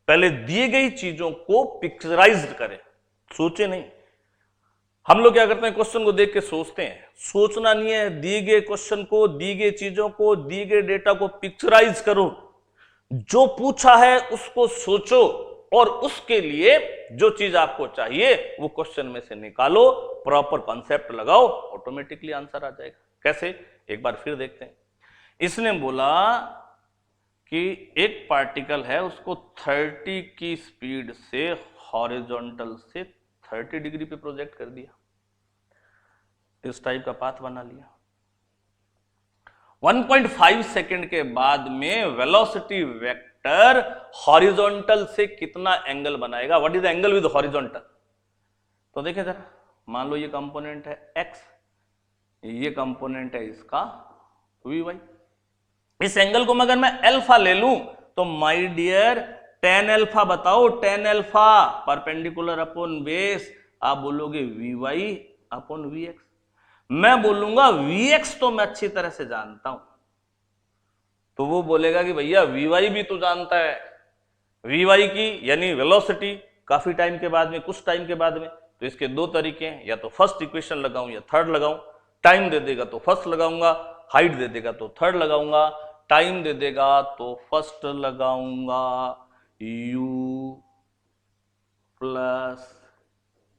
पहले दिए गई चीजों को पिक्चराइज्ड करें, सोचे नहीं। हम लोग क्या करते हैं, क्वेश्चन को देख के सोचते हैं। सोचना नहीं है, दिए गए क्वेश्चन को, दी गई चीजों को, दिए गए डेटा को पिक्चराइज करो। जो पूछा है उसको सोचो और उसके लिए जो चीज आपको चाहिए वो क्वेश्चन में से निकालो, प्रॉपर कॉन्सेप्ट लगाओ, ऑटोमेटिकली आंसर आ जाएगा। कैसे? एक बार फिर देखते हैं। इसने बोला कि एक पार्टिकल है, उसको 30 की स्पीड से हॉरिजॉन्टल से 30 डिग्री पे प्रोजेक्ट कर दिया, इस टाइप का पाथ बना लिया। 1.5 सेकेंड के बाद में वेलोसिटी वेक्टर हॉरिजॉन्टल से कितना एंगल बनाएगा? What is the angle with horizontal? तो देखिए जरा, मान लो ये कंपोनेंट है x, ये कंपोनेंट है इसका वी वाई। इस एंगल को अगर मैं अल्फा ले लूं तो माय डियर टेन अल्फा बताओ, tan alpha perpendicular upon base, आप बोलोगे v y upon v x. मैं बोलूंगा वी एक्स तो मैं अच्छी तरह से जानता हूं, तो वो बोलेगा कि भैया वी वाई भी तू जानता है। वी वाई की यानी वेलोसिटी काफी टाइम के बाद में, कुछ टाइम के बाद में, तो इसके दो तरीके हैं, या तो फर्स्ट इक्वेशन लगाऊं या थर्ड लगाऊं। टाइम दे देगा तो फर्स्ट लगाऊंगा, हाइट दे देगा तो थर्ड लगाऊंगा। टाइम दे देगा तो फर्स्ट लगाऊंगा u प्लस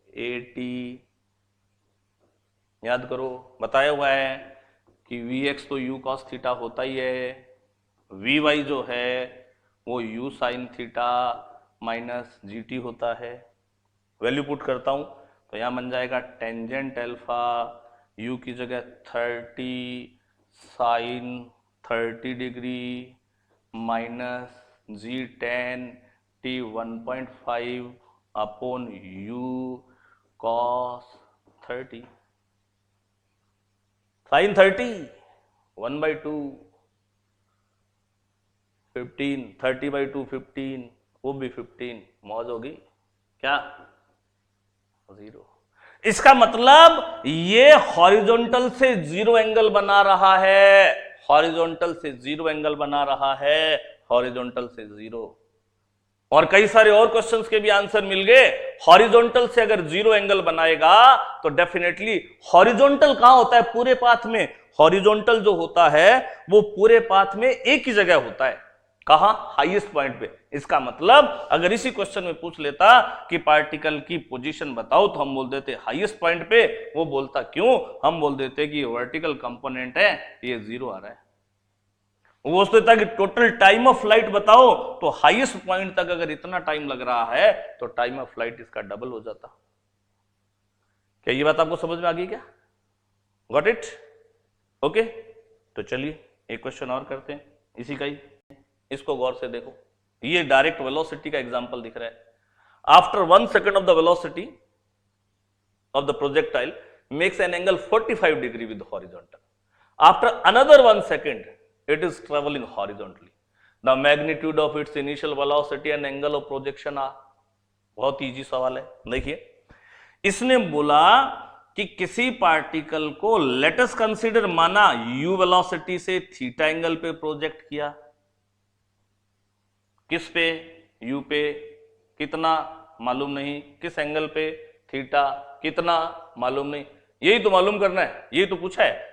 80। याद करो बताया हुआ है कि Vx तो u cos थीटा होता ही है, Vy जो है वो u sin theta minus GT होता है। वैल्यू पुट करता हूं तो यहां बन जाएगा टेंजेंट अल्फा u की जगह 30 sine 30 degree minus G10 T 1.5 upon u cos 30 sine 30 1/2 15 30/2 15, वो भी 15, मौज होगी क्या? 0। इसका मतलब ये हॉरिजॉन्टल से जीरो एंगल बना रहा है, हॉरिजॉन्टल से जीरो एंगल बना रहा है, हॉरिजॉन्टल से जीरो। और कई सारे और क्वेश्चंस के भी आंसर मिल गए। हॉरिजॉन्टल से अगर जीरो एंगल बनाएगा तो डेफिनेटली हॉरिजॉन्टल कहां होता है पूरे पाथ में? हॉरिजॉन्टल जो होता है वो पूरे पाथ में एक ही जगह होता है, कहां? हाईएस्ट पॉइंट पे। इसका मतलब अगर इसी क्वेश्चन में पूछ लेता कि पार्टिकल की पोजीशन बताओ तो हम बोल देते हाईएस्ट पॉइंट पे। वो बोलता क्यों? हम बोल देते कि वर्टिकल कंपोनेंट है, ये जीरो आ रहा है। वो सोचता कि टोटल टाइम ऑफ फ्लाइट बताओ तो हाईएस्ट पॉइंट तक अगर इतना टाइम लग रहा है तो टाइम ऑफ फ्लाइट इसका डबल हो जाता। क्या ये बात आपको समझ में आ गई क्या? Got it? ओके, तो चलिए एक क्वेश्चन और करते हैं इसी का ही। इसको गौर से देखो, ये डायरेक्ट वेलोसिटी का एग्जांपल दिख रहा है। After 1 second of the velocity of the projectile makes an angle 45 degree with horizontal. After another 1 second it is traveling horizontally. The magnitude of its initial velocity and angle of projection are। बहुत easy सवाल है, देखिए इसने बोला कि किसी particle को let us consider, माना u वेलोसिटी से थीटा एंगल पे प्रोजेक्ट किया। किस पे? u पे। कितना? मालूम नहीं। किस एंगल पे? थीटा। कितना? मालूम नहीं। यही तो मालूम करना है, यही तो पूछा है।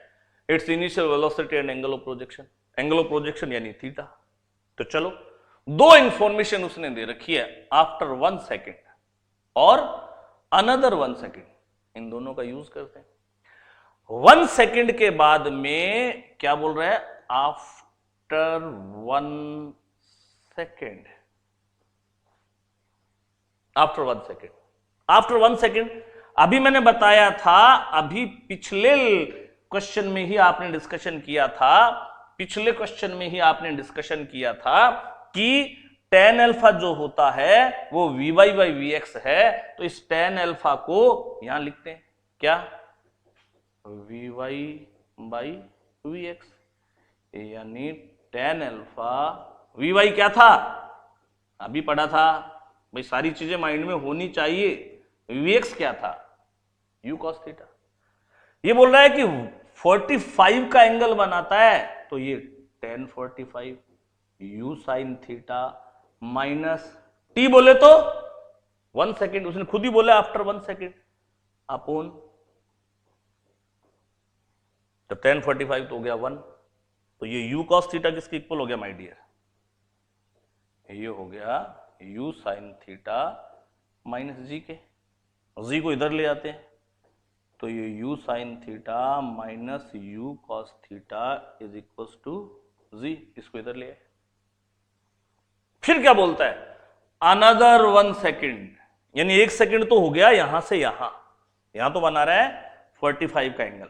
It's initial velocity and angle of projection. Angle of projection यानी थीटा। तो चलो दो इंफॉर्मेशन उसने दे रखी है, आफ्टर 1 सेकेंड और अनदर 1 सेकेंड, इन दोनों का यूज करते हैं। 1 सेकेंड के बाद में क्या बोल रहा है? After 1 second, after 1 second, after 1 second. अभी मैंने बताया था, अभी पिछले क्वेश्चन में ही आपने डिस्कशन किया था, पिछले क्वेश्चन में ही आपने डिस्कशन किया था कि tan अल्फा जो होता है वो Vy बाई Vx है। तो इस tan अल्फा को यहां लिखते हैं क्या? Vy बाई Vx, यानी tan अल्फा Vy क्या था? अभी पढ़ा था भाई, सारी चीजें माइंड में होनी चाहिए। Vx क्या था? u cos theta. ये बोल रहा है कि 45 का एंगल बनाता है, तो ये tan 45 u sin theta minus t बोले तो 1 सेकेंड, उसने खुद ही बोला आफ्टर 1 सेकेंड, अपॉन, तो tan 45 तो हो गया 1, तो ये u cos थीटा किसके इक्वल हो गया माय डियर? ये हो गया u sin theta minus g के। g को इधर ले आते हैं तो ये u sin theta minus u cos theta is equal to z। इसको इधर ले आए। फिर क्या बोलता है? अनदर 1 सेकेंड, यानी 1 सेकेंड तो हो गया यहां से यहां, यहां तो बना रहा है 45 का angle.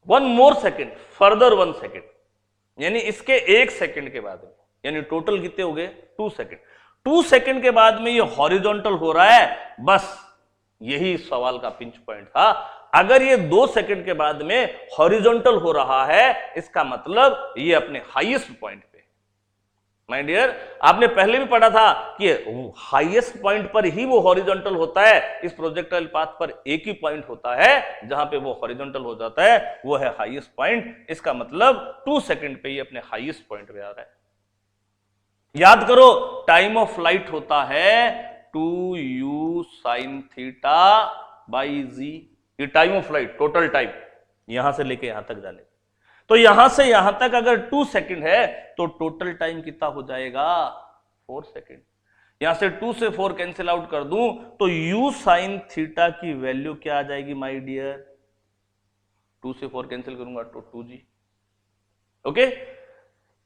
1 more second, further 1 second, यानी इसके 1 सेकेंड के बाद में, यानी टोटल कितने हो गए? 2 सेकेंड। 2 सेकेंड के बाद में ये हॉरिजॉन्टल हो रहा है। बस यही सवाल का पिंच पॉइंट था। अगर ये 2 सेकंड के बाद में हॉरिजॉन्टल हो रहा है, इसका मतलब ये अपने हाईएस्ट पॉइंट पे। माय डियर, आपने पहले भी पढ़ा था कि हाईएस्ट पॉइंट पर ही वो हॉरिजॉन्टल होता है। इस प्रोजेक्टाइल पाथ पर एक ही पॉइंट होता है जहां पे वो हॉरिजॉन्टल हो जाता है, वो है हाईएस्ट पॉइंट। इसका मतलब 2 सेकंड पे ही अपने हाईएस्ट पॉइंट पे आ रहा है। याद करो, टाइम ऑफ फ्लाइट होता है 2u sin थीटा बाई जी। ये time of flight, total time यहां से लेके यहां तक जाने। तो यहां से यहां तक अगर 2 सेकंड है तो टोटल टाइम कितना हो जाएगा? 4 सेकंड। यहां से 2 से 4 कैंसिल आउट कर दूं तो u sin थीटा की वैल्यू क्या आ जाएगी माय डियर? 2 से 4 कैंसिल करूंगा तो 2g। ओके,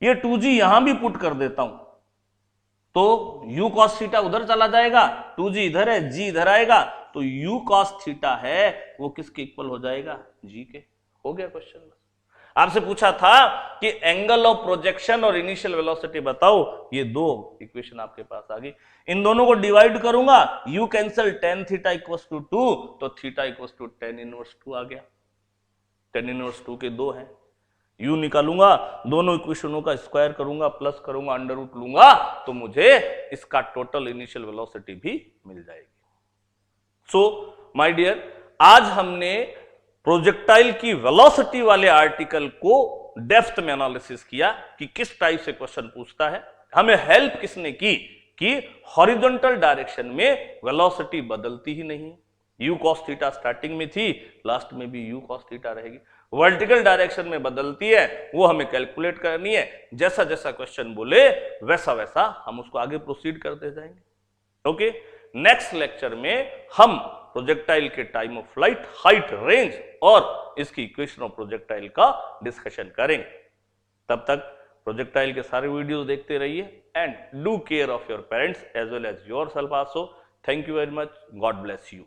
ये 2g यहां भी पुट कर देता हूं तो u cos थीटा उधर चला जाएगा, 2g इधर है, g इधर आएगा, तो u cos थीटा है वो किसके इक्वल हो जाएगा? g के। हो गया क्वेश्चन। आपसे पूछा था कि एंगल ऑफ प्रोजेक्शन और इनिशियल वेलोसिटी बताओ, ये 2 इक्वेशन आपके पास आ गई। इन दोनों को डिवाइड करूंगा, u cancel tan theta equals to 2, तो theta equals to tan inverse 2 आ गया। tan इनवर्स 2 के 2 हैं, u निकालूंगा, दोनों इक्वेशनों का स्क्वायर करूंगा, प्लस करूंगा, अंडर रूट लूंगा, तो मुझे इसका टोटल इनिशियल वेलोसिटी भी मिल जाएगी। सो माय डियर, आज हमने प्रोजेक्टाइल की वेलोसिटी वाले आर्टिकल को डेप्थ में एनालिसिस किया कि किस टाइप से क्वेश्चन पूछता है। हमें हेल्प किसने की कि हॉरिजॉन्टल डायरेक्शन में वेलोसिटी बदलती ही नहीं, u cos थीटा स्टार्टिंग में थी, लास्ट में भी u cos थीटा रहेगी। वर्टिकल डायरेक्शन में बदलती है, वो हमें कैलकुलेट करनी है। जैसा जैसा क्वेश्चन बोले वैसा वैसा हम उसको आगे प्रोसीड करते जाएंगे। ओके, नेक्स्ट लेक्चर में हम प्रोजेक्टाइल के time of flight, height, range और इसकी इक्वेशन ऑफ प्रोजेक्टाइल का डिस्कशन करेंगे। तब तक प्रोजेक्टाइल के सारे वीडियोस देखते रहिए and do care of your parents as well as yourself also. Thank you very much, God bless you.